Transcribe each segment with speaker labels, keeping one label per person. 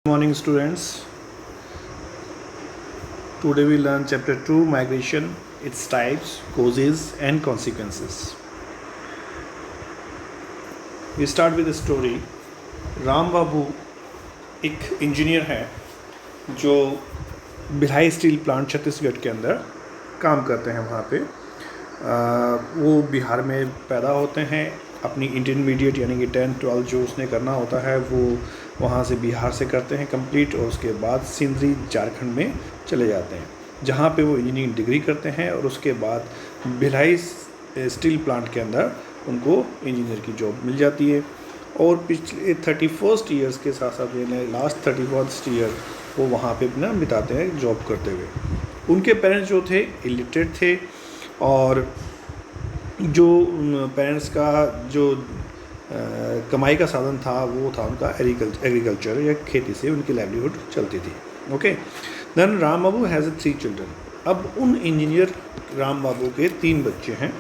Speaker 1: Morning students. Today we learn chapter 2 migration, its types, causes and consequences. We start with a story. Ram बाबू एक engineer है जो Bhilai steel plant Chhattisgarh के अंदर काम करते हैं। वहाँ पे वो बिहार में पैदा होते हैं। अपनी इंटरमीडिएट यानी कि 10-12 जो उसने करना होता है वो वहाँ से बिहार से करते हैं कंप्लीट, और उसके बाद सिंदरी झारखंड में चले जाते हैं जहाँ पे वो इंजीनियरिंग डिग्री करते हैं, और उसके बाद भिलाई स्टील प्लांट के अंदर उनको इंजीनियर की जॉब मिल जाती है। और पिछले 31 ईयर्स के साथ साथ लास्ट 31 ईयर वो वहाँ पे अपना बिताते हैं जॉब करते हुए। उनके पेरेंट्स जो थे इलिटरेट थे, और जो पेरेंट्स का जो कमाई का साधन था वो था उनका एग्रीकल्चर या खेती से उनकी लाइवलीहुड चलती थी। Okay, then Ram Babu has 3 children. अब उन इंजीनियर राम बाबू के 3 बच्चे हैं।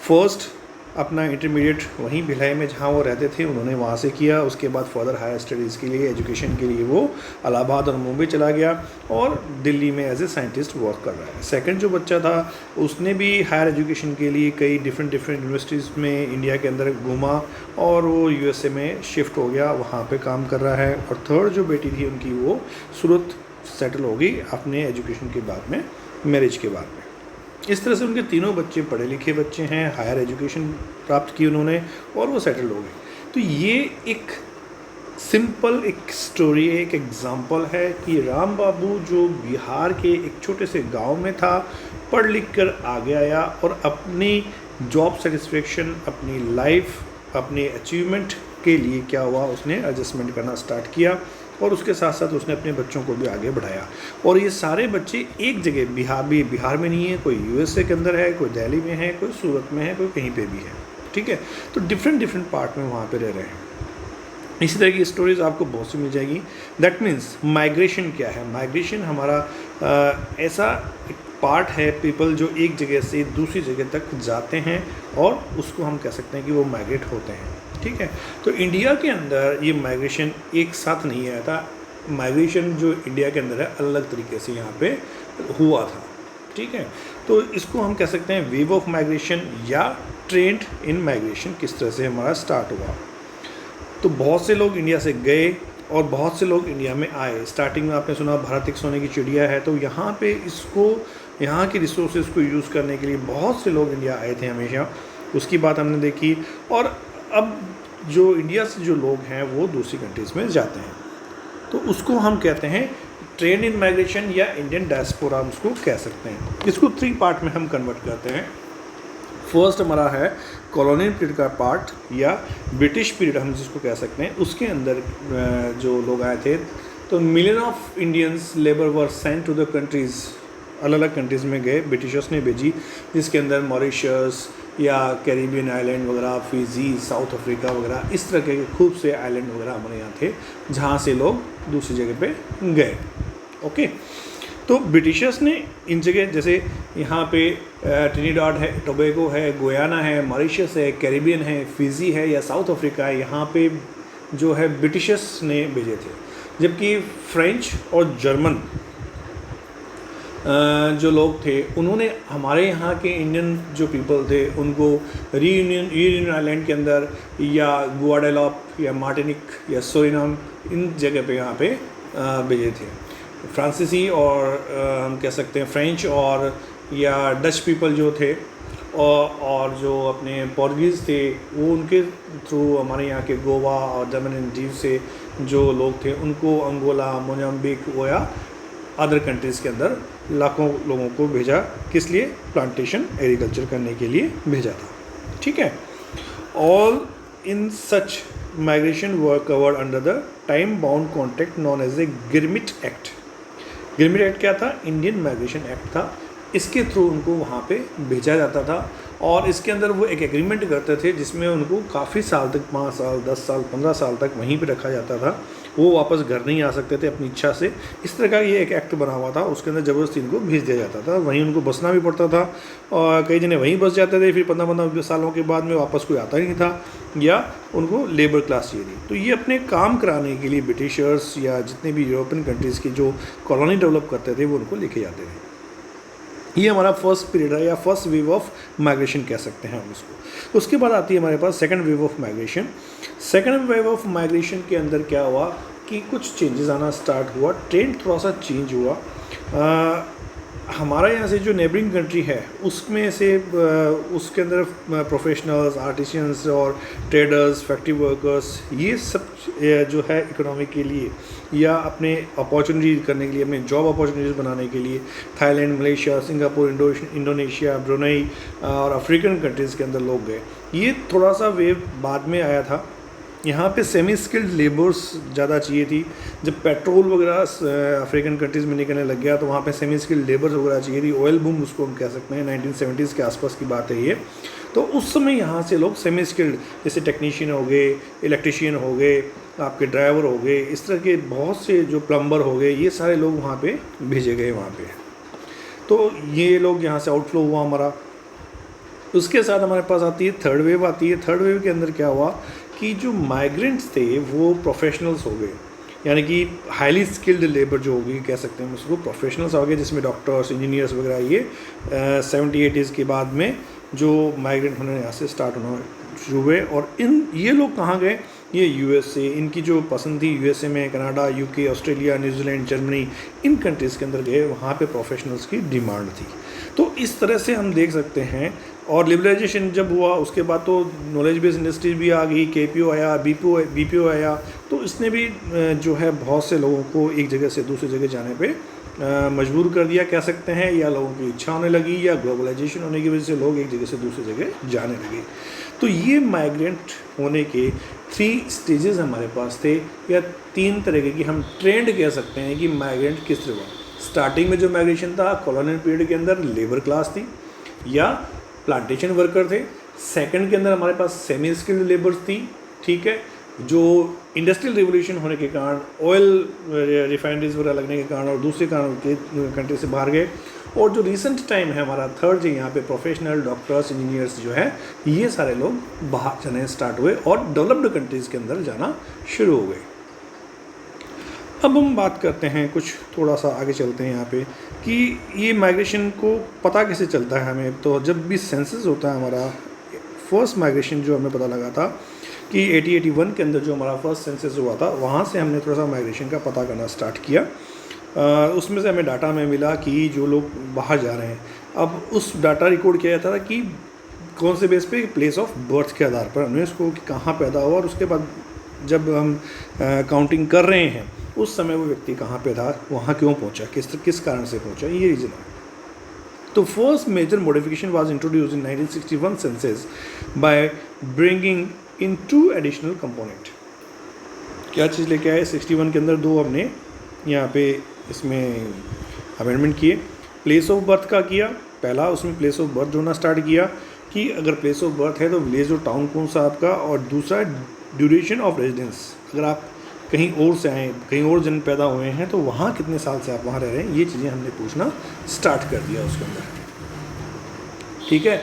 Speaker 1: फर्स्ट अपना इंटरमीडिएट वहीं भिलाई में जहाँ वो रहते थे उन्होंने वहाँ से किया। उसके बाद फर्दर हायर स्टडीज़ के लिए, एजुकेशन के लिए वो इलाहाबाद और मुंबई चला गया और दिल्ली में एज ए साइंटिस्ट वर्क कर रहा है। सेकंड जो बच्चा था उसने भी हायर एजुकेशन के लिए कई डिफरेंट यूनिवर्सिटीज़ में इंडिया के अंदर घूमा और वो यूएसए में शिफ्ट हो गया, वहाँ पे काम कर रहा है। और थर्ड जो बेटी थी उनकी वो सूरत सेटल हो गई अपने एजुकेशन के बाद में, मैरिज के बाद में। इस तरह से उनके तीनों बच्चे पढ़े लिखे बच्चे हैं, हायर एजुकेशन प्राप्त की उन्होंने और वो सेटल हो गए। तो ये एक सिंपल एक स्टोरी है, एक एग्जांपल है कि राम बाबू जो बिहार के एक छोटे से गांव में था, पढ़ लिख कर आगे आया और अपनी जॉब सेटिस्फेक्शन, अपनी लाइफ, अपने अचीवमेंट के लिए क्या हुआ, उसने एडजस्टमेंट करना स्टार्ट किया और उसके साथ साथ उसने अपने बच्चों को भी आगे बढ़ाया। और ये सारे बच्चे एक जगह बिहार में नहीं है, कोई यूएसए के अंदर है, कोई दिल्ली में है, कोई सूरत में है, कोई कहीं पे भी है। ठीक है, तो डिफरेंट पार्ट में वहाँ पे रह रहे हैं। इसी तरह की स्टोरीज आपको बहुत सी मिल जाएगी। दैट मीन्स माइग्रेशन क्या है? माइग्रेशन हमारा ऐसा एक पार्ट है, पीपल जो एक जगह से दूसरी जगह तक जाते हैं और उसको हम कह सकते हैं कि वो माइग्रेट होते हैं। ठीक है, तो इंडिया के अंदर ये माइग्रेशन एक साथ नहीं आया था। माइग्रेशन जो इंडिया के अंदर है अलग तरीके से यहाँ पे हुआ था। ठीक है, तो इसको हम कह सकते हैं वेव ऑफ माइग्रेशन या ट्रेंड इन माइग्रेशन, किस तरह से हमारा स्टार्ट हुआ। तो बहुत से लोग इंडिया से गए और बहुत से लोग इंडिया में आए। स्टार्टिंग में आपने सुना भारत एक सोने की चिड़िया है, तो यहाँ पे इसको, यहाँ की रिसोर्सेज को यूज़ करने के लिए बहुत से लोग इंडिया आए थे हमेशा, उसकी बात हमने देखी। और अब जो इंडिया से जो लोग हैं वो दूसरी कंट्रीज़ में जाते हैं, तो उसको हम कहते हैं ट्रेंड इन माइग्रेशन या इंडियन डायस्पोरा, हम उसको कह सकते हैं। इसको 3 पार्ट में हम कन्वर्ट करते हैं। फर्स्ट हमारा है कॉलोनियल पीरियड का पार्ट या ब्रिटिश पीरियड हम जिसको कह सकते हैं। उसके अंदर जो लोग आए थे, तो million of Indians labour were sent to the countries, अलग अलग कंट्रीज़ में गए, ब्रिटिशर्स ने भेजी, जिसके अंदर मॉरिशस या कैरिबियन आइलैंड वगैरह, फिजी, साउथ अफ्रीका वगैरह, इस तरह के खूब से आइलैंड वगैरह हमारे यहाँ थे जहाँ से लोग दूसरी जगह पे गए। ओके, तो ब्रिटिशर्स ने इन जगह, जैसे यहाँ पे ट्रिनिडाड है, टोबैगो है, गुयाना है, मॉरिशस है, कैरिबियन है, फिजी है या साउथ अफ्रीका है, यहाँ पे जो है ब्रिटिशर्स ने भेजे थे। जबकि फ्रेंच और जर्मन जो लोग थे उन्होंने हमारे यहाँ के इंडियन जो पीपल थे उनको रीयूनियन आइलैंड के अंदर या गुआडेलॉप या मार्टिनिक या सूरिनाम, इन जगह पे यहाँ पे भेजे थे। फ्रांसीसी और हम कह सकते हैं फ्रेंच और या डच पीपल जो थे और जो अपने पोर्तुगीज़ थे वो उनके थ्रू हमारे यहाँ के गोवा और दमन दीव से जो लोग थे उनको अंगोला, मोजाम्बिक या अदर कंट्रीज़ के अंदर लाखों लोगों को भेजा। किस लिए? प्लांटेशन, एग्रीकल्चर करने के लिए भेजा था। ठीक है, all in such migration were covered under the time bound contract known as a Girmit act. Girmit act क्या था? इंडियन माइग्रेशन एक्ट था। इसके थ्रू उनको वहाँ पे भेजा जाता था और इसके अंदर वो एक एग्रीमेंट करते थे जिसमें उनको काफ़ी साल तक, 5 साल, 10 साल, 15 साल तक वहीं पे रखा जाता था वो वापस घर नहीं आ सकते थे अपनी इच्छा से। इस तरह का ये एक एक्ट बना हुआ था, उसके अंदर ज़बरदस्ती इनको भेज दिया जाता था, वहीं उनको बसना भी पड़ता था और कई जने वहीं बस जाते थे, फिर 15-15 सालों के बाद में वापस कोई आता ही नहीं था, या उनको लेबर क्लास चाहिए थी। तो ये अपने काम कराने के लिए ब्रिटिशर्स या जितने भी यूरोपियन कंट्रीज़ की जो कॉलोनी डेवलप करते थे वो उनको लेके जाते थे। ये हमारा फर्स्ट पीरियड है या फर्स्ट वेव ऑफ माइग्रेशन कह सकते हैं हम इसको। उसके बाद आती है हमारे पास second wave of migration. Second wave of migration के अंदर क्या हुआ कि कुछ चेंजेस आना स्टार्ट हुआ, ट्रेंड थोड़ा सा चेंज हुआ। हमारा यहाँ से जो नेबरिंग कंट्री है उसमें से उसके अंदर प्रोफेशनल्स, आर्टिशियंस और ट्रेडर्स, फैक्ट्री वर्कर्स, ये सब जो है इकोनॉमी के लिए या अपने अपॉर्चुनिटी करने के लिए, अपने जॉब अपॉर्चुनिटीज़ बनाने के लिए Thailand, Malaysia, Singapore, Indonesia, Brunei और अफ्रीकन कंट्रीज़ के अंदर लोग गए। ये थोड़ा सा वेव बाद में आया था। यहाँ पे सेमी स्किल्ड लेबर्स ज़्यादा चाहिए थी। जब पेट्रोल वगैरह अफ्रीकन कंट्रीज़ में निकलने लग गया तो वहाँ पे सेमी स्किल्ड लेबर्स वगैरह चाहिए थी। ऑयल बूम उसको हम कह सकते हैं, 1970s के आसपास की बात है ये। तो उस समय यहाँ से लोग सेमी स्किल्ड जैसे टेक्नीशियन हो गए, इलेक्ट्रिशियन हो गए, आपके ड्राइवर हो गए, इस तरह के बहुत से जो प्लम्बर हो गए, ये सारे लोग वहाँ पे भेजे गए वहाँ पे। तो ये लोग यहाँ से आउटफ्लो हुआ हमारा। उसके साथ हमारे पास आती है थर्ड वेव आती है। थर्ड वेव के अंदर क्या हुआ कि जो माइग्रेंट्स थे वो प्रोफेशनल्स हो गए, यानी कि हाईली स्किल्ड लेबर जो होगी कह सकते हैं उसको, प्रोफेशनल्स हो गए, जिसमें डॉक्टर्स, इंजीनियर्स वगैरह ये 70-80s के बाद में जो माइग्रेंट होने यहाँ से स्टार्ट होना शुरू हुए। और ये लोग कहाँ गए, ये यूएसए, इनकी जो पसंद थी यूएसए में, Canada, UK, Australia, New Zealand, Germany, इन कंट्रीज़ के अंदर गए, वहाँ पे प्रोफेशनल्स की डिमांड थी। तो इस तरह से हम देख सकते हैं। और लिबरलाइजेशन जब हुआ उसके बाद तो नॉलेज बेस्ड इंडस्ट्रीज भी आ गई, केपीओ आया, बीपीओ आया, तो इसने भी जो है बहुत से लोगों को एक जगह से दूसरी जगह जाने पे मजबूर कर दिया कह सकते हैं, या लोगों की इच्छा होने लगी, या ग्लोबलाइजेशन होने की वजह से लोग एक जगह से दूसरी जगह जाने लगे। तो ये माइग्रेंट होने के 3 स्टेजेस हमारे पास थे, या 3 तरह के हम ट्रेंड कह सकते हैं कि माइग्रेंट किस तरह हुआ। स्टार्टिंग में जो माइग्रेशन था कॉलोनियल पीरियड के अंदर लेबर क्लास थी या प्लांटेशन वर्कर थे। सेकंड के अंदर हमारे पास सेमी स्किल्ड लेबर्स थी, ठीक है, जो इंडस्ट्रियल रिवोल्यूशन होने के कारण, ऑयल रिफाइनरीज वगैरह लगने के कारण और दूसरे कारण के कंट्री से बाहर गए। और जो रिसेंट टाइम है हमारा थर्ड जो यहाँ पे प्रोफेशनल डॉक्टर्स, इंजीनियर्स जो है, ये सारे लोग बाहर जाने स्टार्ट हुए और डेवलप्ड कंट्रीज़ के अंदर जाना शुरू हो गए। अब हम बात करते हैं कुछ थोड़ा सा आगे चलते हैं यहाँ पे कि ये माइग्रेशन को पता कैसे चलता है हमें। तो जब भी सेंसस होता है हमारा, फर्स्ट माइग्रेशन जो हमें पता लगा था कि 80-81 के अंदर जो हमारा फर्स्ट सेंसस हुआ था, वहाँ से हमने थोड़ा सा माइग्रेशन का पता करना स्टार्ट किया। उसमें से हमें डाटा में मिला कि जो लोग बाहर जा रहे हैं, अब उस डाटा रिकॉर्ड किया जाता था कि कौन से बेस पे, प्लेस ऑफ बर्थ के आधार पर हमने उसको कि कहाँ पैदा हुआ, और उसके बाद जब हम काउंटिंग कर रहे हैं उस समय वो व्यक्ति कहाँ पे था, वहाँ क्यों पहुँचा, किस कारण से पहुँचा, ये रीज़न है। तो first major modification was introduce in 1961 census by bringing in 2 additional component. क्या चीज़ लेके आए 61 के अंदर? 2 हमने यहाँ पे इसमें अमेंडमेंट किए। प्लेस ऑफ बर्थ का किया पहला, उसमें प्लेस ऑफ बर्थ जोड़ना स्टार्ट किया कि अगर प्लेस ऑफ बर्थ है तो विलेज और टाउन कौन सा आपका, और दूसरा ड्यूरेशन ऑफ रेजिडेंस, अगर आप कहीं और से आए, कहीं और जन्म पैदा हुए हैं तो वहाँ कितने साल से आप वहाँ रह रहे हैं, ये चीज़ें हमने पूछना स्टार्ट कर दिया उसके अंदर, ठीक है।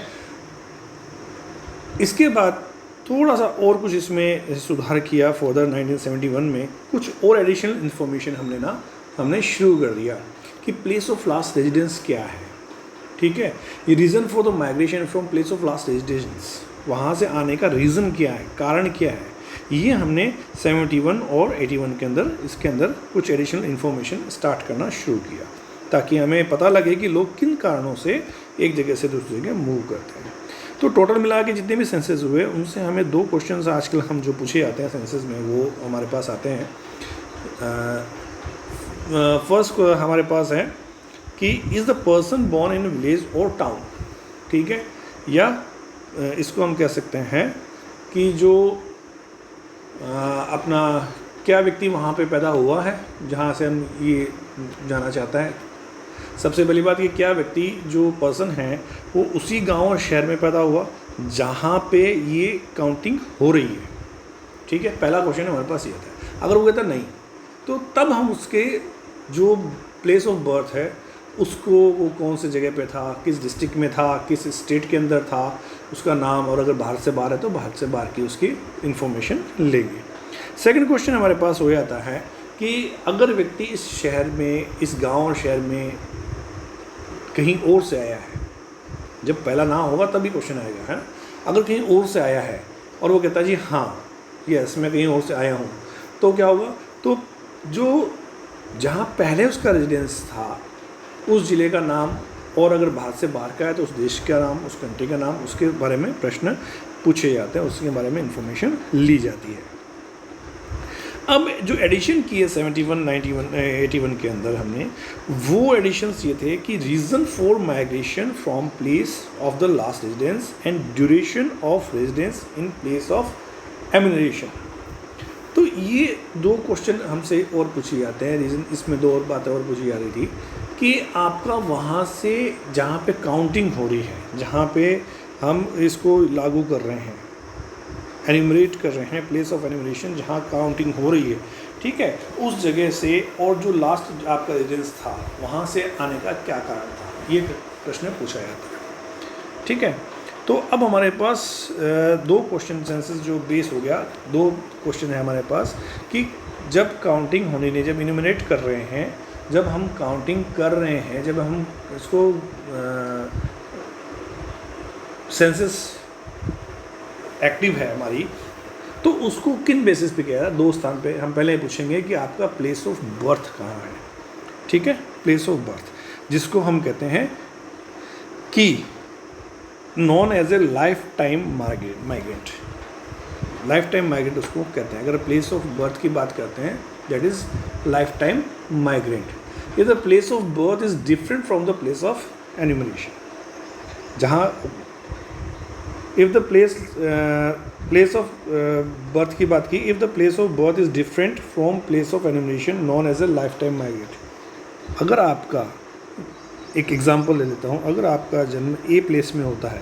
Speaker 1: इसके बाद थोड़ा सा और कुछ इसमें सुधार किया फर्दर 1971 में, कुछ और एडिशनल इन्फॉर्मेशन हमने शुरू कर दिया कि प्लेस ऑफ लास्ट रेजिडेंस क्या है, ठीक है। ये reason for the migration from place of last residence, वहाँ से आने का रीज़न क्या है, कारण क्या है, ये हमने 71 और 81 के अंदर इसके अंदर कुछ एडिशनल इन्फॉर्मेशन स्टार्ट करना शुरू किया, ताकि हमें पता लगे कि लोग किन कारणों से एक जगह से दूसरी जगह मूव करते हैं। तो टोटल मिला के जितने भी सेंसस हुए उनसे हमें 2 क्वेश्चंस आजकल हम जो पूछे जाते हैं सेंसस में वो हमारे पास आते हैं। फर्स्ट हमारे पास है कि is the person born in village और टाउन, ठीक है, या इसको हम कह सकते हैं कि जो अपना क्या व्यक्ति वहाँ पे पैदा हुआ है जहाँ से हम ये जानना चाहता है। सबसे पहली बात, ये क्या व्यक्ति जो पर्सन है वो उसी गांव और शहर में पैदा हुआ जहाँ पे ये काउंटिंग हो रही है, ठीक है। पहला क्वेश्चन हमारे पास ये था। अगर वो कहता नहीं तो तब हम उसके जो प्लेस ऑफ बर्थ है उसको, वो कौन सी जगह पे था, किस डिस्ट्रिक्ट में था, किस स्टेट के अंदर था, उसका नाम, और अगर भारत से बाहर है तो भारत से बाहर की उसकी इन्फॉर्मेशन लेंगे। सेकंड क्वेश्चन हमारे पास हो जाता है कि अगर व्यक्ति इस शहर में, इस गांव और शहर में कहीं और से आया है, जब पहला नाम होगा तभी क्वेश्चन आएगा, है। अगर कहीं और से आया है और वो कहता है जी हाँ यस मैं कहीं और से आया हूँ, तो क्या होगा, तो जो जहाँ पहले उसका रेजिडेंस था उस ज़िले का नाम, और अगर भारत से बाहर का है तो उस देश का नाम, उस कंट्री का नाम, उसके बारे में प्रश्न पूछे जाते हैं, उसके बारे में इंफॉर्मेशन ली जाती है। अब जो एडिशन की है 71, 91, 81 के अंदर हमने, वो एडिशंस ये थे कि reason for migration from place of the last residence and duration of residence in place of emigration. तो ये दो क्वेश्चन हमसे और पूछे जाते हैं। रीज़न, इसमें दो और बातें और पूछी जा रही थी कि आपका वहाँ से जहाँ पे काउंटिंग हो रही है, जहाँ पे हम इसको लागू कर रहे हैं, एनिमरेट कर रहे हैं, प्लेस ऑफ एनिमरेशन जहाँ काउंटिंग हो रही है, ठीक है, उस जगह से और जो लास्ट आपका रेजिडेंस था वहाँ से आने का क्या कारण था, ये प्रश्न पूछा जाता है, ठीक है। तो अब हमारे पास दो क्वेश्चन सेंसेस जो बेस हो गया, दो क्वेश्चन है हमारे पास कि जब काउंटिंग होने नहीं, जब इन्यूमरेट कर रहे हैं, जब हम काउंटिंग कर रहे हैं, जब हम इसको सेंसस एक्टिव है हमारी, तो उसको किन बेसिस पे किया है। दो स्थान पे हम पहले पूछेंगे कि आपका प्लेस ऑफ बर्थ कहाँ है, ठीक है, प्लेस ऑफ बर्थ, जिसको हम कहते हैं कि known as a life time migrant, life time migrant उसको कहते हैं। अगर प्लेस ऑफ बर्थ की बात करते हैं that is life time migrant. If the place of birth is different from the place of enumeration, जहाँ if the place of birth की बात की, if the place of birth is different from place of enumeration known as a life time migrant. अगर आपका, एक example ले लेता हूँ, अगर आपका जन्म ए प्लेस में होता है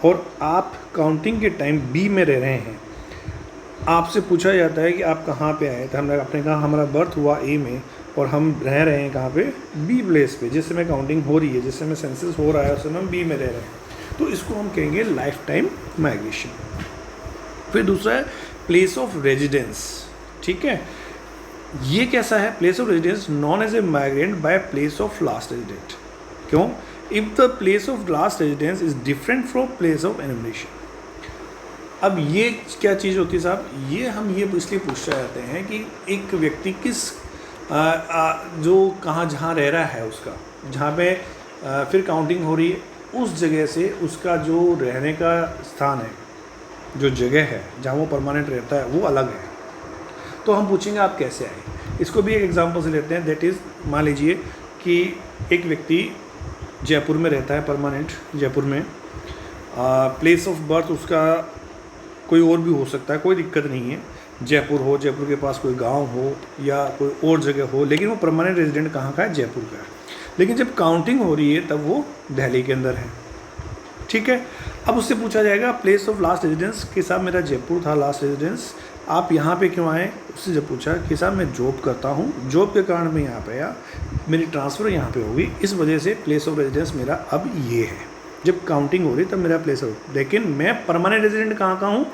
Speaker 1: और आप काउंटिंग के टाइम बी में रह रहे हैं, आपसे पूछा जाता है कि आप कहाँ पे आए, तो आपने कहा हमारा बर्थ हुआ ए में और हम रह रहे हैं कहाँ पे, बी प्लेस पे, जिस समय काउंटिंग हो रही है, जिस समय सेंसस हो रहा है उस समय हम बी में रह रहे हैं, तो इसको हम कहेंगे लाइफ टाइम माइग्रेशन। फिर दूसरा है प्लेस ऑफ रेजिडेंस, ठीक है, ये कैसा है, place of residence known as a migrant by place of last resident. क्यों, if the place of last residence is different from place of enumeration. अब ये क्या चीज़ होती है साहब, ये हम ये इसलिए पूछते जाते हैं कि एक व्यक्ति किस जो कहाँ जहाँ रह रहा है उसका, जहाँ पे फिर काउंटिंग हो रही है, उस जगह से उसका जो रहने का स्थान है, जो जगह है जहाँ वो परमानेंट रहता है, वो अलग है। तो हम पूछेंगे आप कैसे आए। इसको भी एक एग्जांपल से लेते हैं, दैट इज़, मान लीजिए कि एक व्यक्ति जयपुर में रहता है, परमानेंट जयपुर में, प्लेस ऑफ बर्थ उसका कोई और भी हो सकता है, कोई दिक्कत नहीं है, जयपुर हो, जयपुर के पास कोई गांव हो या कोई और जगह हो, लेकिन वो परमानेंट रेजिडेंट कहाँ का है, जयपुर का है। लेकिन जब काउंटिंग हो रही है तब वो दिल्ली के अंदर है, ठीक है। अब उससे पूछा जाएगा प्लेस ऑफ लास्ट रेजिडेंस कि साहब मेरा जयपुर था लास्ट रेजिडेंस, आप यहाँ पे क्यों आए। उससे जब पूछा कि साहब मैं जॉब करता हूँ, जॉब के कारण मैं यहाँ पे आया, मेरी ट्रांसफ़र यहाँ पे होगी, इस वजह से प्लेस ऑफ रेजिडेंस मेरा अब ये है। जब काउंटिंग हो रही तब मेरा प्लेस ऑफ, लेकिन मैं परमानेंट रेजिडेंट कहाँ का हूँ,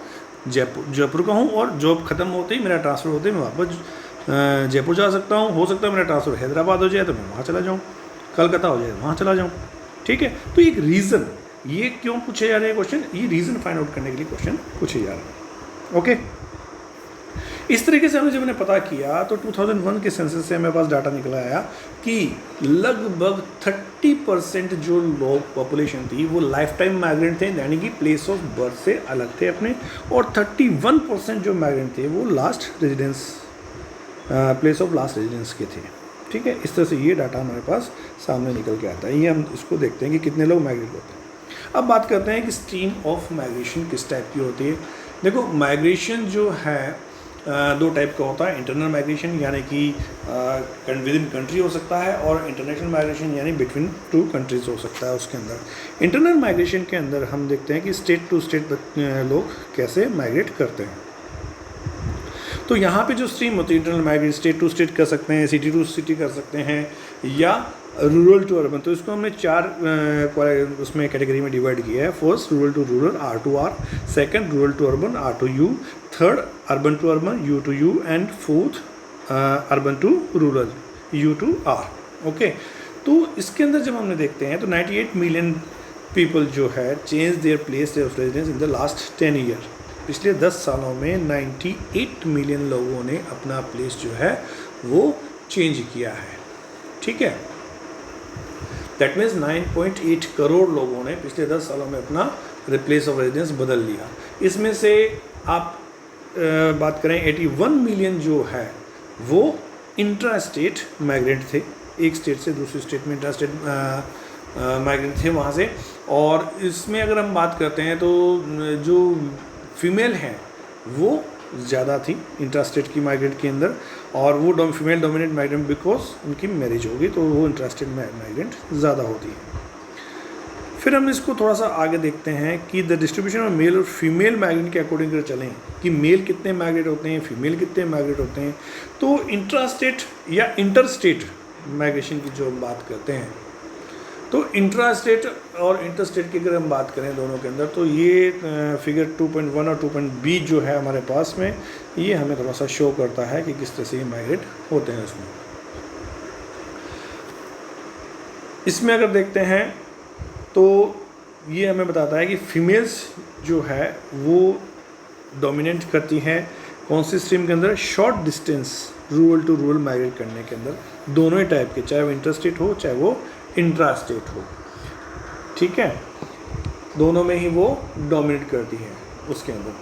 Speaker 1: जयपुर का हूँ, और जॉब ख़त्म होते ही, मेरा ट्रांसफ़र होते ही मैं वापस जयपुर जा सकता हूँ। हो सकता है मेरा ट्रांसफ़र हैदराबाद हो जाए तो मैं वहाँ चला जाऊँ, कलकत्ता हो जाए वहाँ चला जाऊँ, ठीक है। तो एक रीज़न, ये क्यों पूछे जा रहे हैं क्वेश्चन, ये रीज़न फाइंड आउट करने के लिए क्वेश्चन पूछे जा रहे हैं, ओके। इस तरीके से हमने जब मैंने पता किया तो 2001 के सेंसस से मेरे पास डाटा निकला आया कि लगभग 30% जो लोग पॉपुलेशन थी वो लाइफ टाइम माइग्रेंट थे, यानी कि प्लेस ऑफ बर्थ से अलग थे अपने, और 31% जो माइग्रेंट थे वो last residence, place of last residence के थे, ठीक है। इस तरह से ये डाटा हमारे पास सामने निकल के आता है। ये हम इसको देखते हैं कि कितने लोग माइग्रेट होते हैं। अब बात करते हैं कि स्ट्रीम ऑफ माइग्रेशन किस टाइप की होती है। देखो, माइग्रेशन जो है दो टाइप का होता है, इंटरनल माइग्रेशन यानी कि विद इन कंट्री हो सकता है, और इंटरनेशनल माइग्रेशन यानी बिटवीन टू कंट्रीज हो सकता है। उसके अंदर इंटरनल माइग्रेशन के अंदर हम देखते हैं कि स्टेट टू स्टेट लोग कैसे माइग्रेट करते हैं। तो यहाँ पे जो स्ट्रीम होती है internal migration, state to state कर सकते हैं, सिटी टू सिटी कर सकते हैं, या रूरल टू अर्बन। तो इसको हमने 4 उसमें कैटेगरी में डिवाइड किया है। First rural to rural, R2R, second rural to urban, R2U, third urban to urban, U2U, and fourth urban to rural, U2R। Okay, तो इसके अंदर जब हमने देखते हैं तो 98 मिलियन पीपल जो है change their place of residence in the last 10 year. पिछले 10 सालों में 98 मिलियन लोगों ने अपना प्लेस जो है वो चेंज किया है। ठीक है, दैट मीन्स 9.8 करोड़ लोगों ने पिछले 10 सालों में अपना प्लेस ऑफ रेजिडेंस बदल लिया। इसमें से आप बात करें 81 मिलियन जो है वो इंट्रा स्टेट माइग्रेंट थे, एक स्टेट से दूसरी स्टेट में इंट्रा स्टेट माइग्रेंट थे वहाँ से। और इसमें अगर हम बात करते हैं तो जो फीमेल हैं वो ज़्यादा थी इंट्रा स्टेट की माइग्रेंट के अंदर, और वो फीमेल डोमिनेट माइग्रेंट बिकॉज उनकी मैरिज होगी तो वो इंट्रा स्टेट माइग्रेंट ज़्यादा होती है। फिर हम इसको थोड़ा सा आगे देखते हैं कि द डिस्ट्रीब्यूशन ऑफ मेल और फीमेल माइग्रेंट के अकॉर्डिंग अगर चलें कि मेल कितने माइग्रेट होते हैं, फीमेल कितने माइग्रेट होते हैं, तो इंट्रा स्टेट या इंटर स्टेट माइग्रेशन की जो हम बात करते हैं, तो इंट्रा स्टेट और इंटर स्टेट की अगर हम बात करें दोनों के अंदर, तो ये फिगर 2.1 और 2.b जो है हमारे पास में, ये हमें थोड़ा सा शो करता है कि किस तरह से ये माइग्रेट होते हैं उसमें। इसमें अगर देखते हैं तो ये हमें बताता है कि फीमेल्स जो है वो डोमिनेट करती हैं कौन सी स्ट्रीम के अंदर, short distance rural to rural migrate करने के अंदर, दोनों ही टाइप के, चाहे वो इंटर स्टेट हो चाहे वो इंट्रा स्टेट हो। ठीक है, दोनों में ही वो डोमिनेट करती हैं उसके अंदर।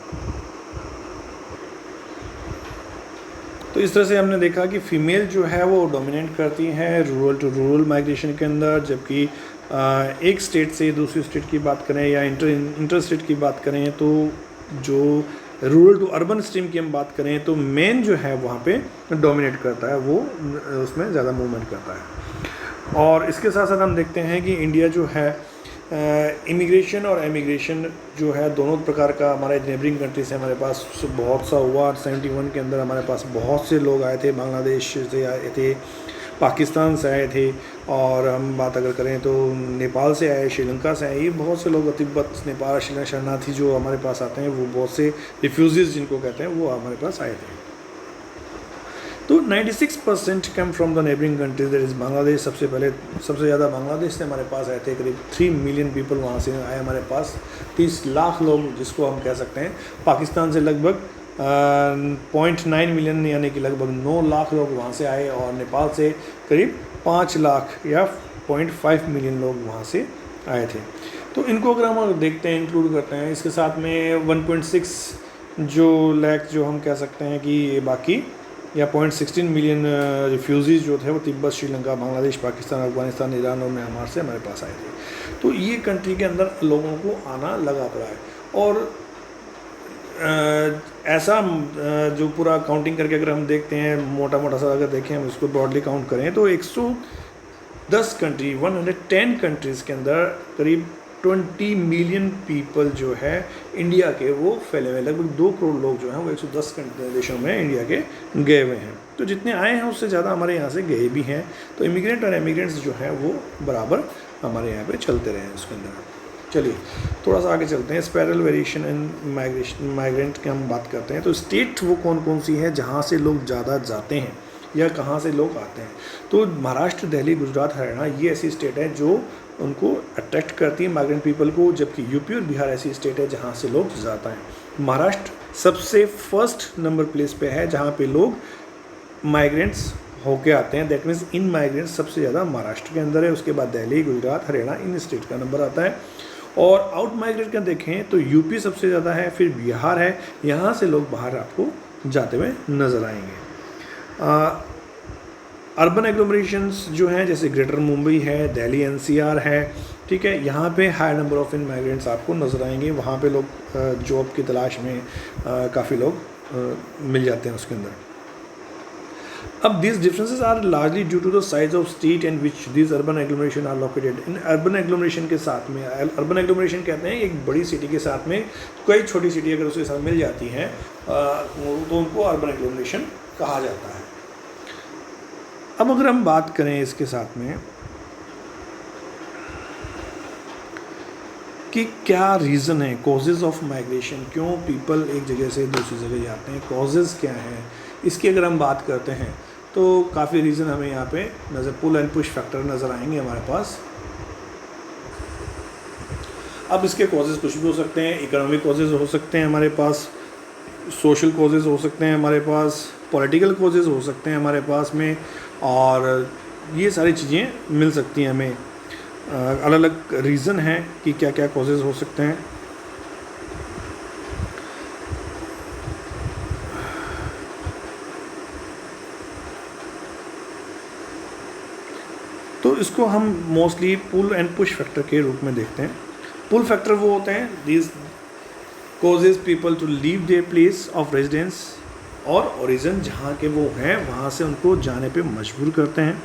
Speaker 1: तो इस तरह से हमने देखा कि फ़ीमेल जो है वो डोमिनेट करती हैं रूरल टू रूरल माइग्रेशन के अंदर, जबकि एक स्टेट से दूसरी स्टेट की बात करें या इंटर स्टेट की बात करें, तो जो रूरल टू अर्बन स्ट्रीम की हम बात करें तो मेन जो है वहाँ पे डोमिनेट करता है, वो उसमें ज़्यादा मूवमेंट करता है। और इसके साथ साथ हम देखते हैं कि इंडिया जो है इमिग्रेशन और एमिग्रेशन जो है दोनों प्रकार का, हमारे नेबरिंग कंट्री से हमारे पास बहुत सा हुआ। 71 के अंदर हमारे पास बहुत से लोग आए थे, बांग्लादेश से आए थे, पाकिस्तान से आए थे, और हम बात अगर करें तो नेपाल से आए, श्रीलंका से आए, ये बहुत से लोग, तिब्बत, नेपाल, श्रीलंका शरणार्थी जो हमारे पास आते हैं, वो बहुत से रिफ्यूजीज जिनको कहते हैं वो हमारे पास आए थे। तो 96% come from the neighbouring countries, that is Bangladesh. सबसे ज़्यादा बांग्लादेश से हमारे पास आए थे, करीब 3 मिलियन पीपल वहाँ से आए हमारे पास, 30 लाख लोग जिसको हम कह सकते हैं। पाकिस्तान से लगभग 0.9 मिलियन यानी कि लगभग 9 लाख लोग वहाँ से आए, और नेपाल से करीब 5 लाख या 0.5 मिलियन लोग वहाँ से आए थे। तो इनको अगर हम देखते हैं, इंक्लूड करते हैं, इसके साथ में 1.6 जो लाख जो हम कह सकते हैं कि बाकी या 0.16 मिलियन रिफ्यूजीज़ जो थे वो तिब्बत, श्रीलंका, बांग्लादेश, पाकिस्तान, अफगानिस्तान, ईरान और म्यांमार से हमारे पास आए थे। तो ये कंट्री के अंदर लोगों को आना लगा पड़ा है। और ऐसा जो पूरा काउंटिंग करके अगर हम देखते हैं, मोटा मोटा सा अगर देखें, हम इसको ब्रॉडली काउंट करें तो 110 कंट्री, 110 कंट्रीज़ के अंदर करीब 20 मिलियन पीपल जो है इंडिया के वो फैले हुए, लगभग 2 करोड़ लोग जो हैं वो 110 देशों में इंडिया के गए हुए हैं। तो जितने आए हैं उससे ज़्यादा हमारे यहाँ से गए भी हैं। तो इमिग्रेंट और एमिग्रेंट्स जो हैं वो बराबर हमारे यहाँ पे चलते रहे हैं उसके अंदर। चलिए थोड़ा सा आगे चलते हैं। स्पैरल वेरिएशन एंड माइग्रेंट की हम बात करते हैं। तो स्टेट वो कौन कौन सी है जहाँ से लोग ज़्यादा जाते हैं या कहाँ से लोग आते हैं? तो महाराष्ट्र, दिल्ली, गुजरात, हरियाणा ये ऐसी स्टेट है जो उनको अट्रैक्ट करती है माइग्रेंट पीपल को, जबकि यूपी और बिहार ऐसी स्टेट है जहाँ से लोग ज़्यादा हैं। महाराष्ट्र सबसे फर्स्ट नंबर प्लेस पे है जहाँ पे लोग माइग्रेंट्स होके आते हैं। दैट मीन्स इन माइग्रेंट्स सबसे ज़्यादा महाराष्ट्र के अंदर है, उसके बाद दिल्ली, गुजरात, हरियाणा इन स्टेट का नंबर आता है। और आउट माइग्रेट का देखें तो यूपी सबसे ज़्यादा है, फिर बिहार है, यहाँ से लोग बाहर आपको जाते हुए नज़र आएंगे। अर्बन एग्लोमरेशंस जो हैं जैसे ग्रेटर मुंबई है, दिल्ली एनसीआर है, ठीक है, यहाँ पे high number of in migrants आपको नज़र आएंगे। वहाँ पे लोग जॉब की तलाश में काफ़ी लोग मिल जाते हैं उसके अंदर। अब these differences are largely due to the size of state in which these urban agglomeration are located. In urban agglomeration के साथ में, urban agglomeration कहते हैं एक बड़ी सिटी के साथ में कोई छोटी सिटी अगर उसके साथ मिल जाती हैं तो उनको urban agglomeration कहा जाता है। अब अगर हम बात करें इसके साथ में कि क्या रीज़न है, कॉजेज़ ऑफ माइग्रेशन, क्यों पीपल एक जगह से दूसरी जगह जाते हैं, कॉजेज़ क्या हैं, इसकी अगर हम बात करते हैं तो काफ़ी रीज़न हमें यहाँ पे नज़र पुल एंड पुश फैक्टर नज़र आएंगे हमारे पास। अब इसके कॉजेज़ कुछ भी हो सकते हैं, इकोनॉमिक कॉजेज़ हो सकते हैं हमारे पास, सोशल कॉजेज़ हो सकते हैं हमारे पास, पॉलिटिकल कॉजेज़ हो सकते हैं हमारे पास में, और ये सारी चीज़ें मिल सकती हैं हमें। अलग अलग रीज़न है कि क्या क्या कॉजेज़ हो सकते हैं। तो इसको हम mostly pull and push factor के रूप में देखते हैं। पुल फैक्टर वो होते हैं this causes people to leave their place of residence और ओरिजिन, जहाँ के वो हैं वहाँ से उनको जाने पे मजबूर करते हैं।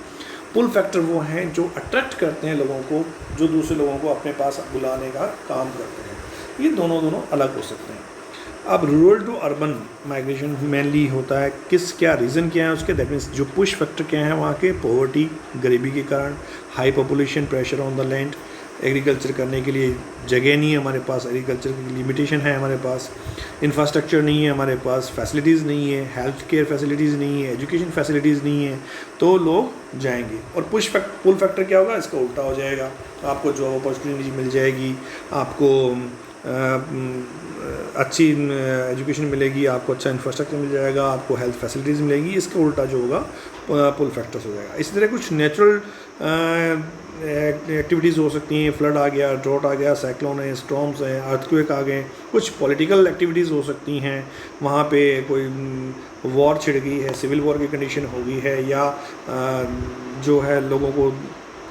Speaker 1: पुल फैक्टर वो हैं जो अट्रैक्ट करते हैं लोगों को, जो दूसरे लोगों को अपने पास बुलाने का काम करते हैं। ये दोनों अलग हो सकते हैं। अब rural to urban migration mainly होता है, क्या रीज़न क्या है उसके, दैट मीन्स जो पुश फैक्टर क्या है वहाँ के, पॉवर्टी, गरीबी के कारण, high population, pressure on the land, agriculture करने के लिए जगह नहीं है हमारे पास, एग्रीकल्चर की लिमिटेशन है हमारे पास, इंफ्रास्ट्रक्चर नहीं है हमारे पास, फैसिलिटीज़ नहीं है, हेल्थ केयर फैसिलिटीज़ नहीं है, एजुकेशन फैसिलिटीज़ नहीं है, तो लोग जाएंगे। और पुल फैक्टर क्या होगा, इसका उल्टा हो जाएगा, आपको जॉब अपॉर्चुनिटी मिल जाएगी, आपको अच्छी एजुकेशन मिलेगी, आपको अच्छा इंफ्रास्ट्रक्चर मिल जाएगा, आपको हेल्थ फैसिलिटीज़ मिलेगी। इसका उल्टा जो होगा पुल फैक्टर्स हो जाएगा। इसी तरह कुछ नेचुरल एक्टिविटीज़ हो सकती हैं, फ्लड आ गया, ड्रॉट आ गया, साइक्लोन है, स्टॉर्म्स हैं, अर्थक्वेक आ गए। कुछ पॉलिटिकल एक्टिविटीज़ हो सकती हैं, वहाँ पे कोई वॉर छिड़ गई है, सिविल वॉर की कंडीशन हो गई है, या जो है लोगों को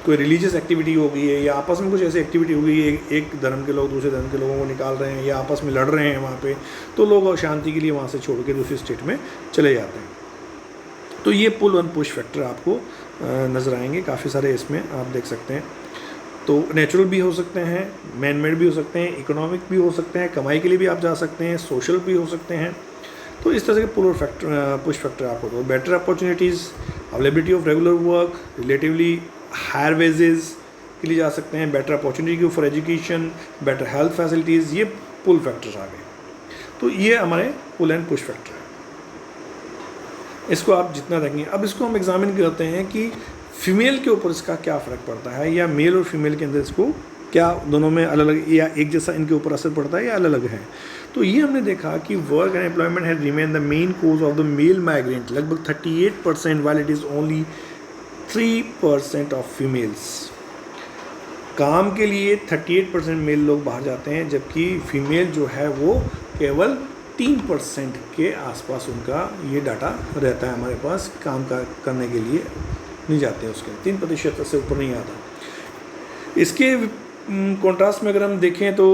Speaker 1: कोई रिलीजियस एक्टिविटी हो गई है, या आपस में कुछ ऐसी एक्टिविटी हो गई है, एक धर्म के लोग दूसरे धर्म के लोगों को निकाल रहे हैं या आपस में लड़ रहे हैं वहाँ पे, तो लोग शांति के लिए वहाँ से छोड़ के दूसरी स्टेट में चले जाते हैं। तो ये पुल एंड पुश फैक्टर आपको नज़र आएंगे, काफ़ी सारे इसमें आप देख सकते हैं। तो नेचुरल भी हो सकते हैं, मैन मेड भी हो सकते हैं, इकोनॉमिक भी हो सकते हैं, कमाई के लिए भी आप जा सकते हैं, सोशल भी हो सकते हैं। तो इस तरह के पुल और पुश फैक्टर आपको दो। Better opportunities, availability of regular work, relatively higher wages के लिए जा सकते हैं, better opportunity for education, better health facilities, ये पुल फैक्टर्स आ गए। तो ये हमारे पुल एंड पुश फैक्टर है। इसको आप जितना देखेंगे, अब इसको हम एग्जामिन करते हैं कि फीमेल के ऊपर इसका क्या फ़र्क पड़ता है, या मेल और फीमेल के अंदर इसको क्या दोनों में अलग अलग या एक जैसा इनके ऊपर असर पड़ता है या अलग अलग है। तो ये हमने देखा कि work and employment has remain the main cause of the male migrant, लगभग 38%, while it is only 3% of females. काम के लिए 38% मेल लोग बाहर जाते हैं, जबकि फीमेल जो है वो केवल 3% के आसपास उनका ये डाटा रहता है हमारे पास, काम का करने के लिए नहीं जाते हैं, उसके 3% से ऊपर नहीं आता। इसके कॉन्ट्रास्ट में अगर हम देखें तो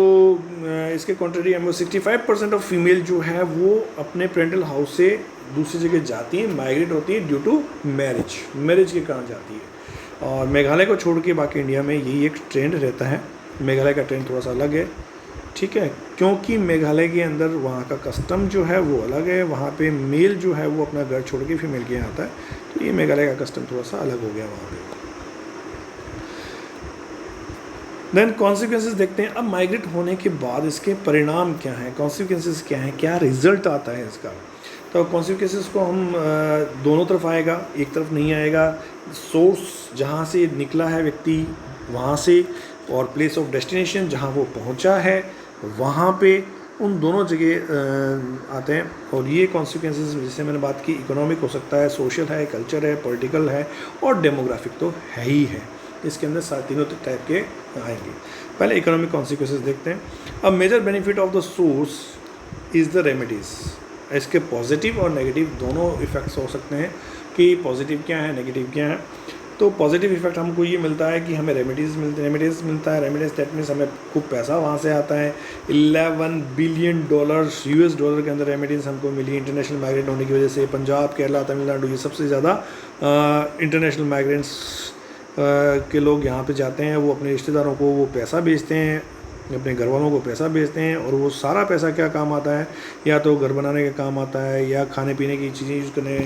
Speaker 1: इसके कॉन्ट्रेरी हमें 65% ऑफ फीमेल जो है वो अपने पेरेंटल हाउस से दूसरी जगह जाती हैं, माइग्रेट होती हैं ड्यू टू मैरिज के कारण जाती है। और मेघालय को छोड़ के बाकी इंडिया में यही एक ट्रेंड रहता है। मेघालय का ट्रेंड थोड़ा सा अलग है, ठीक है, क्योंकि मेघालय के अंदर वहाँ का कस्टम जो है वो अलग है, वहाँ पे मेल जो है वो अपना घर छोड़ के फीमेल के यहाँ आता है, तो ये मेघालय का कस्टम थोड़ा सा अलग हो गया वहाँ पे। देन कॉन्सिक्वेंसेस देखते हैं। अब माइग्रेट होने के बाद इसके परिणाम क्या हैं, कॉन्सिक्वेंसेस क्या हैं, क्या रिजल्ट आता है इसका। तो कॉन्सिक्वेंसेस को हम दोनों तरफ आएगा, एक तरफ नहीं आएगा। सोर्स जहाँ से निकला है व्यक्ति वहाँ से, और प्लेस ऑफ डेस्टिनेशन जहाँ वो पहुँचा है वहाँ पे, उन दोनों जगह आते हैं। और ये कॉन्सिक्वेंसेस जैसे मैंने बात की, इकोनॉमिक हो सकता है, सोशल है, कल्चर है, पॉलिटिकल है, और डेमोग्राफिक तो है ही है। इसके अंदर तीनों टाइप के आएंगे। पहले इकोनॉमिक कॉन्सिक्वेंसेस देखते हैं। अब major benefit of the source is the remedies. इसके पॉजिटिव और नेगेटिव दोनों इफ़ेक्ट्स हो सकते हैं कि पॉजिटिव क्या है, नेगेटिव क्या है। तो पॉजिटिव इफेक्ट हमको ये मिलता है कि हमें रेमिडीज़ मिलता है। रेमिडीज़ दैट मीन्स हमें खूब पैसा वहाँ से आता है। 11 बिलियन डॉलर्स US डॉलर के अंदर रेमिडीज़ हमको मिली इंटरनेशनल माइग्रेंट होने की वजह से। पंजाब, केरला, तमिलनाडु ये सबसे ज़्यादा इंटरनेशनल माइग्रेंट्स के लोग यहाँ पे जाते हैं। वो अपने रिश्तेदारों को वो पैसा भेजते हैं, अपने घर वालों को पैसा भेजते हैं, और वो सारा पैसा क्या काम आता है, या तो घर बनाने के काम आता है, या खाने पीने की चीज़ें यूज़ करने,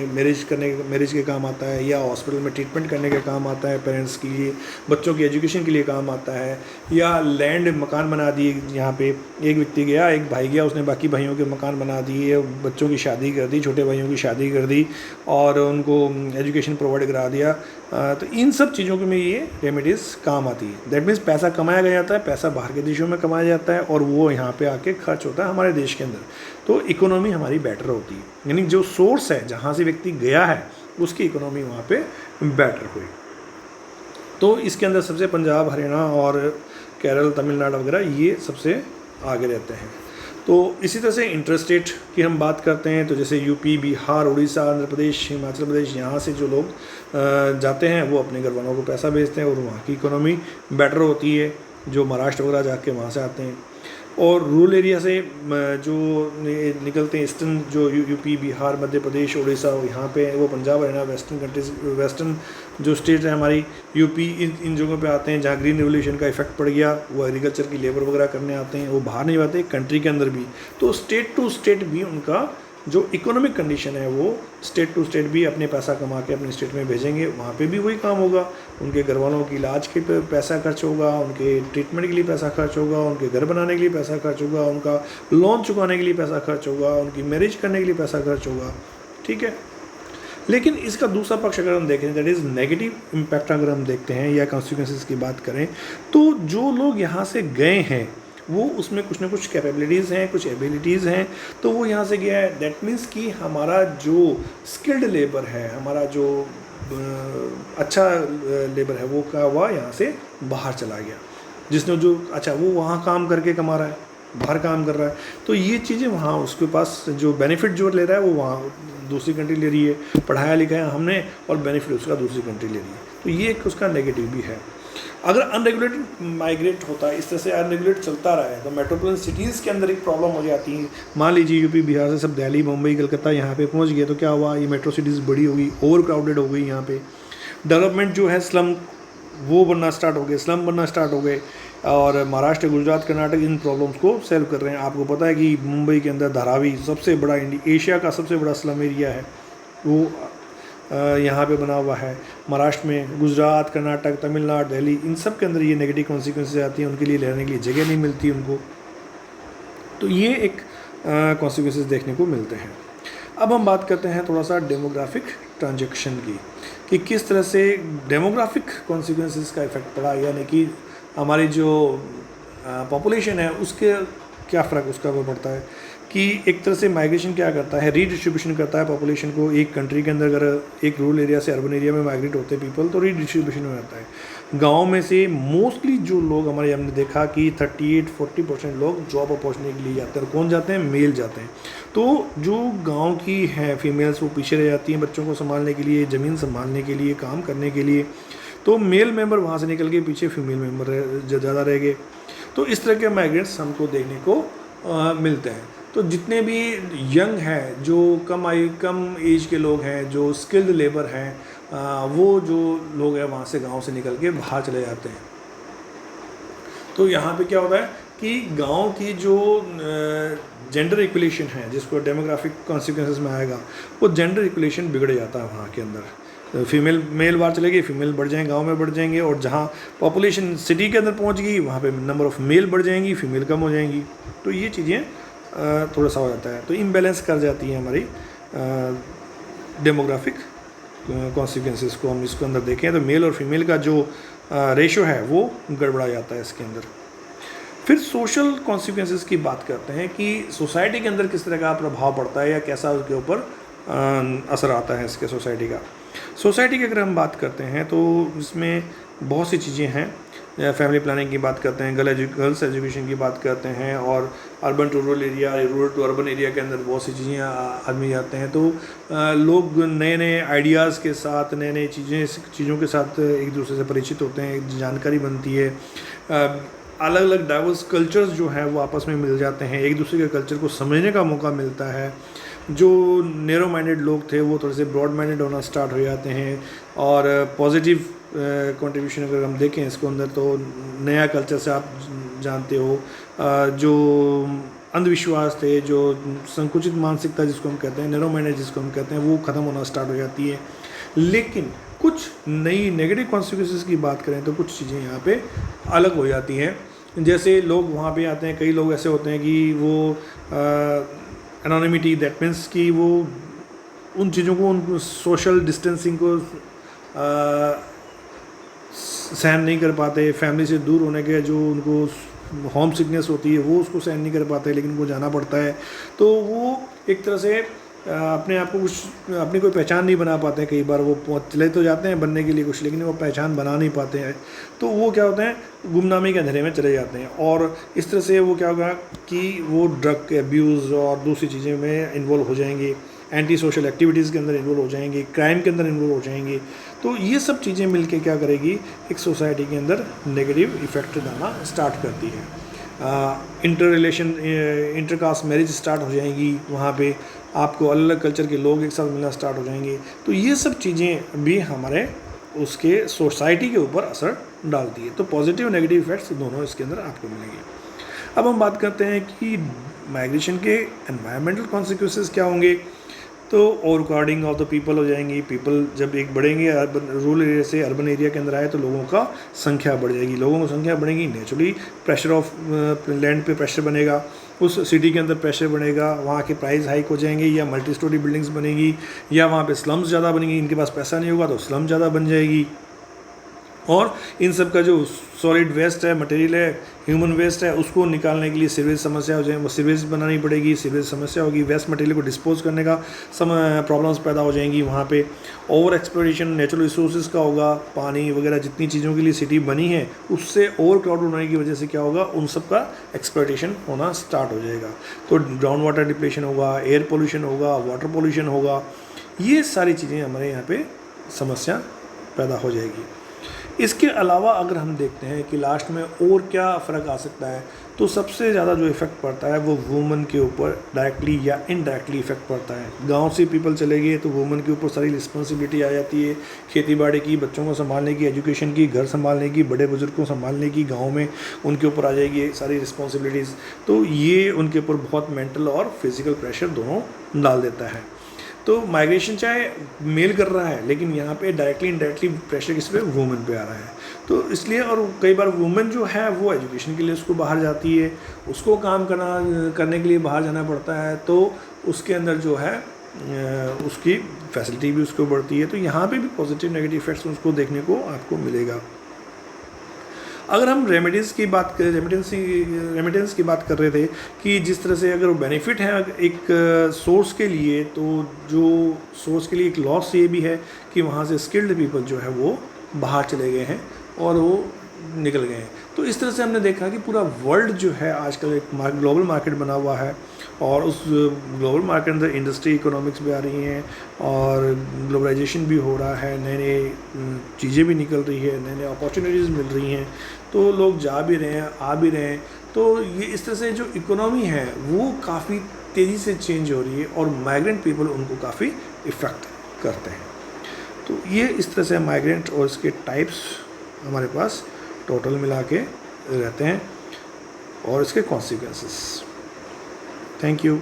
Speaker 1: मैरिज के काम आता है, या हॉस्पिटल में ट्रीटमेंट करने के काम आता है पेरेंट्स के लिए, बच्चों की एजुकेशन के लिए काम आता है, या लैंड मकान बना दिए। यहाँ पे एक व्यक्ति गया, एक भाई गया, उसने बाकी भाइयों के मकान बना दिए, बच्चों की शादी कर दी, छोटे भाइयों की शादी कर दी, और उनको एजुकेशन प्रोवाइड करा दिया। तो इन सब चीज़ों के में ये रेमेडीज़ काम आती है। दैट मीन्स पैसा कमाया गया जाता है, पैसा बाहर के देशों में कमाया जाता है, और वो यहाँ पे आके खर्च होता है हमारे देश के अंदर। तो इकोनॉमी हमारी बेटर होती है, यानी जो सोर्स है जहाँ से व्यक्ति गया है उसकी इकोनॉमी वहाँ पे बेटर हुई। तो इसके अंदर सबसे पंजाब, हरियाणा और केरल, तमिलनाडु वगैरह ये सबसे आगे रहते हैं। तो इसी तरह से इंटरस्टेट की हम बात करते हैं, तो जैसे यूपी, बिहार, उड़ीसा, आंध्र प्रदेश, हिमाचल प्रदेश, यहाँ से जो लोग जाते हैं वो अपने घर वालों को पैसा भेजते हैं, और वहाँ की इकोनॉमी बेटर होती है। जो महाराष्ट्र वगैरह जाके वहाँ से आते हैं, और रूरल एरिया से जो निकलते हैं, ईस्टर्न जो यूपी, बिहार, मध्य प्रदेश, उड़ीसा, यहाँ पे वो पंजाब, हरियाणा, वेस्टर्न जो स्टेट है हमारी, यूपी, इन जगहों पे आते हैं जहाँ ग्रीन रेवोल्यूशन का इफेक्ट पड़ गया। वो एग्रीकल्चर की लेबर वगैरह करने आते हैं, वो बाहर नहीं आते, कंट्री के अंदर भी। तो स्टेट टू स्टेट भी उनका जो इकोनॉमिक कंडीशन है वो स्टेट टू स्टेट भी अपने पैसा कमा के अपने स्टेट में भेजेंगे, वहाँ पे भी वही काम होगा। उनके घर वालों की इलाज के पे पैसा खर्च होगा, उनके ट्रीटमेंट के लिए पैसा खर्च होगा, उनके घर बनाने के लिए पैसा खर्च होगा, उनका लोन चुकाने के लिए पैसा खर्च होगा, उनकी मैरिज करने के लिए पैसा खर्च होगा। ठीक है, लेकिन इसका दूसरा पक्ष अगर हम देखें, दैट इज़ नेगेटिव इम्पैक्ट अगर हम देखते हैं या कॉन्सिक्वेंसेस की बात करें, तो जो लोग यहाँ से गए हैं वो उसमें कुछ ना कुछ कैपेबिलिटीज़ हैं, कुछ एबिलिटीज़ हैं, तो वो यहाँ से गया है। दैट मीन्स कि हमारा जो स्किल्ड लेबर है, हमारा जो अच्छा लेबर है, वो क्या हुआ, यहाँ से बाहर चला गया। जिसने जो अच्छा वो वहाँ काम करके कमा रहा है, बाहर काम कर रहा है, तो ये चीज़ें वहाँ उसके पास जो बेनिफिट जो ले रहा है वो वहाँ दूसरी कंट्री ले रही है, पढ़ाया लिखाया हमने और बेनिफिट उसका दूसरी कंट्री ले रही है। तो ये एक उसका नेगेटिव भी है। अगर अनरेगुलेटेड माइग्रेट होता है, इस तरह से अनरेगुलेट चलता रहा है, तो मेट्रोपोलिटन सिटीज़ के अंदर एक प्रॉब्लम हो जाती है। मान लीजिए यूपी, बिहार से सब दिल्ली, मुंबई, कलकत्ता यहाँ पे पहुँच गए, तो क्या हुआ, ये मेट्रो सिटीज़ बड़ी हो गई, ओवर क्राउडेड हो गई। यहाँ पे डेवलपमेंट जो है, स्लम वो बनना स्टार्ट हो गए, स्लम बनना स्टार्ट हो गए, और महाराष्ट्र, गुजरात, कर्नाटक इन प्रॉब्लम्स को सॉल्व कर रहे हैं। आपको पता है कि मुंबई के अंदर धारावी सबसे बड़ा एशिया का सबसे बड़ा स्लम एरिया है, वो यहाँ पे बना हुआ है। महाराष्ट्र में, गुजरात, कर्नाटक, तमिलनाडु, दिल्ली, इन सब के अंदर ये नेगेटिव कॉन्सिक्वेंसेस आती हैं, उनके लिए रहने के लिए जगह नहीं मिलती उनको। तो ये एक कॉन्सिक्वेंसेस देखने को मिलते हैं। अब हम बात करते हैं थोड़ा सा डेमोग्राफिक ट्रांजैक्शन की, कि किस तरह से डेमोग्राफिक कॉन्सिक्वेंसेस का इफेक्ट पड़ा, यानी कि हमारी जो पॉपुलेशन है उसके क्या फ़र्क उसका वो पड़ता है। कि एक तरह से माइग्रेशन क्या करता है, रीडिस्ट्रीब्यूशन करता है पॉपुलेशन को। एक कंट्री के अंदर अगर एक रूरल एरिया से अर्बन एरिया में माइग्रेट होते हैं पीपल, तो रीडिस्ट्रीब्यूशन हो जाता है। गाँव में से मोस्टली जो लोग हमारे, हमने देखा कि 38-40% लोग जॉब अपॉर्चुनिटी के लिए जाते हैं, और कौन जाते हैं, मेल जाते हैं। तो जो गाँव की हैं फीमेल्स, वो पीछे रह जाती हैं बच्चों को संभालने के लिए, ज़मीन संभालने के लिए, काम करने के लिए। तो मेल मेंबर वहाँ से निकल के पीछे फीमेल मेंबर ज़्यादा रह गए। तो इस तरह के माइग्रेंट्स हमको देखने को मिलते हैं। तो जितने भी यंग हैं, जो कम एज के लोग हैं, जो स्किल्ड लेबर हैं, वो जो लोग हैं वहाँ से गांव से निकल के बाहर चले जाते हैं। तो यहाँ पे क्या होता है कि गांव की जो जेंडर इक्वलेशन है, जिसको डेमोग्राफिक कॉन्सिक्वेंसेस में आएगा, वो जेंडर इक्वलेशन बिगड़ जाता है वहाँ के अंदर। फीमेल मेल बाहर चले गए, फीमेल बढ़ जाएंगे, गांव में बढ़ जाएंगे, और जहाँ पॉपुलेशन सिटी के अंदर पहुँच गई वहाँ पे नंबर ऑफ़ मेल बढ़ जाएंगी, फीमेल कम हो जाएंगी। तो ये चीज़ें थोड़ा सा हो जाता है, तो इम्बैलेंस कर जाती है हमारी डेमोग्राफिक कॉन्सिक्वेंसेस को। हम इसको अंदर देखें तो मेल और फीमेल का जो रेशो है वो गड़बड़ा जाता है इसके अंदर। फिर सोशल कॉन्सिक्वेंसेस की बात करते हैं कि सोसाइटी के अंदर किस तरह का प्रभाव पड़ता है, या कैसा उसके ऊपर असर आता है इसके सोसाइटी का। सोसाइटी की अगर हम बात करते हैं तो इसमें बहुत सी चीज़ें हैं। फैमिली प्लानिंग की बात करते हैं, गर्ल्स एजुकेशन की बात करते हैं, और urban to rural area, rural to urban area के अंदर बहुत सी चीज़ें आदमी जाते हैं, तो लोग नए नए आइडियाज़ के साथ, नए नए चीज़ों के साथ एक दूसरे से परिचित होते हैं, जानकारी बनती है। अलग अलग डाइवर्स कल्चर्स जो हैं वो आपस में मिल जाते हैं, एक दूसरे के कल्चर को समझने का मौका मिलता है। जो नैरो माइंडेड लोग थे वो थोड़े से ब्रॉड माइंडेड होना स्टार्ट हो जाते हैं, और पॉजिटिव कंट्रीब्यूशन अगर हम देखें इसको अंदर, तो नया कल्चर से आप जानते हो जो अंधविश्वास थे, जो संकुचित मानसिकता जिसको हम कहते हैं, नैरो माइंडेड जिसको हम कहते हैं, वो ख़त्म होना स्टार्ट हो जाती है। लेकिन कुछ नई नेगेटिव कॉन्सिक्वेंसेस की बात करें तो कुछ चीज़ें यहाँ पे अलग हो जाती हैं। जैसे लोग वहाँ पे आते हैं, कई लोग ऐसे होते हैं कि वो एनोनिमिटी, दैट मीन्स कि वो उन चीज़ों को, उन सोशल डिस्टेंसिंग को सहन नहीं कर पाते, फैमिली से दूर होने के जो उनको होम सिकनेस होती है वो उसको सहन नहीं कर पाते, लेकिन वो जाना पड़ता है। तो वो एक तरह से अपने आप को कुछ, अपनी कोई पहचान नहीं बना पाते हैं। कई बार वो चले तो जाते हैं बनने के लिए कुछ, लेकिन वो पहचान बना नहीं पाते हैं। तो वो क्या होते हैं, गुमनामी के अंधेरे में चले जाते हैं, और इस तरह से वो क्या होगा कि वो ड्रग के अब्यूज़ और दूसरी चीज़ें में इन्वॉल्व हो जाएंगे, एंटी सोशल एक्टिविटीज़ के अंदर इन्वॉल्व हो जाएंगे, क्राइम के अंदर इन्वॉल्व हो जाएंगे। तो ये सब चीज़ें मिलके क्या करेगी, एक सोसाइटी के अंदर नेगेटिव इफ़ेक्ट डालना स्टार्ट करती है। इंटरकास्ट मैरिज स्टार्ट हो जाएंगी, वहाँ पे आपको अलग अलग कल्चर के लोग एक साथ मिलना स्टार्ट हो जाएंगे। तो ये सब चीज़ें भी हमारे उसके सोसाइटी के ऊपर असर डालती है। तो पॉजिटिव नेगेटिव इफ़ेक्ट्स दोनों इसके अंदर आपको मिलेंगे। अब हम बात करते हैं कि माइग्रेशन के एनवायरमेंटल कॉन्सिक्वेंसेस क्या होंगे। तो ओवरक्राउडिंग ऑफ द पीपल हो जाएंगी। पीपल जब एक बढ़ेंगे, अर्बन रूरल एरिया से अर्बन एरिया के अंदर आए तो लोगों का संख्या बढ़ जाएगी। लोगों की संख्या बढ़ेगी, नेचुरली प्रेशर ऑफ लैंड पे प्रेशर बनेगा, उस सिटी के अंदर प्रेशर बनेगा, वहाँ के प्राइस हाइक हो जाएंगे, या मल्टी स्टोरी बिल्डिंग्स बनेगी, या वहाँ पे स्लम्स ज़्यादा बनेंगी। इनके पास पैसा नहीं होगा तो स्लम ज़्यादा बन जाएगी। और इन सब का जो सॉलिड वेस्ट है, मटेरियल है, ह्यूमन वेस्ट है, उसको निकालने के लिए सीवेज समस्या हो जाए, वो सीवेज बनानी पड़ेगी, सीवेज समस्या होगी, वेस्ट मटेरियल को डिस्पोज करने का प्रॉब्लम्स पैदा हो जाएंगी। वहाँ पे ओवर एक्सप्लोरेशन नेचुरल रिसोर्सेज का होगा, पानी वगैरह जितनी चीज़ों के लिए सिटी बनी है उससे ओवर क्राउड होने की वजह से क्या होगा, उन सब का एक्सप्लोरेशन होना स्टार्ट हो जाएगा। तो ग्राउंड वाटर डिप्लेशन होगा, एयर पोल्यूशन होगा, वाटर पोल्यूशन होगा, ये सारी चीज़ें हमारे यहाँ पे समस्या पैदा हो जाएगी। इसके अलावा अगर हम देखते हैं कि लास्ट में और क्या फ़र्क आ सकता है, तो सबसे ज़्यादा जो इफ़ेक्ट पड़ता है वो वुमेन के ऊपर डायरेक्टली या इनडायरेक्टली इफ़ेक्ट पड़ता है। गांव से पीपल चले गए तो वुमेन के ऊपर सारी रिस्पॉन्सिबिलिटी आ जाती है, खेती बाड़ी की, बच्चों को संभालने की, एजुकेशन की, घर संभालने की, बड़े बुजुर्ग को संभालने की, गाँव में उनके ऊपर आ जाएगी सारी रिस्पॉन्सिबिलिटीज़। तो ये उनके ऊपर बहुत मेंटल और फिज़िकल प्रेशर दोनों डाल देता है। तो माइग्रेशन चाहे मेल कर रहा है, लेकिन यहाँ पे डायरेक्टली इनडायरेक्टली प्रेशर किस पे, वुमेन पे आ रहा है। तो इसलिए, और कई बार वुमेन जो है वो एजुकेशन के लिए उसको बाहर जाती है, उसको काम करने के लिए बाहर जाना पड़ता है, तो उसके अंदर जो है उसकी फैसिलिटी भी उसको बढ़ती है। तो यहाँ पे भी पॉजिटिव नेगेटिव इफेक्ट्स उसको देखने को आपको मिलेगा। अगर हम रेमेडीज़ की बात करें, रेमिटेंस की बात कर रहे थे कि जिस तरह से अगर बेनिफिट है एक सोर्स के लिए, तो जो सोर्स के लिए एक लॉस ये भी है कि वहाँ से स्किल्ड पीपल जो है वो बाहर चले गए हैं और वो निकल गए हैं। तो इस तरह से हमने देखा कि पूरा वर्ल्ड जो है आजकल एक ग्लोबल मार्केट बना हुआ है, और उस ग्लोबल मार्केट अंदर इंडस्ट्री इकोनॉमिक्स भी आ रही हैं और ग्लोबलाइजेशन भी हो रहा है, नए नए चीज़ें भी निकल रही है, नए नए अपॉर्चुनिटीज़ मिल रही हैं, तो लोग जा भी रहे हैं, आ भी रहे हैं। तो ये इस तरह से जो इकोनॉमी है वो काफ़ी तेज़ी से चेंज हो रही है, और माइग्रेंट पीपल उनको काफ़ी इफ़ेक्ट करते हैं। तो ये इस तरह से माइग्रेंट और इसके टाइप्स हमारे पास टोटल मिला के रहते हैं, और इसके कॉन्सिक्वेंसेस। Thank you.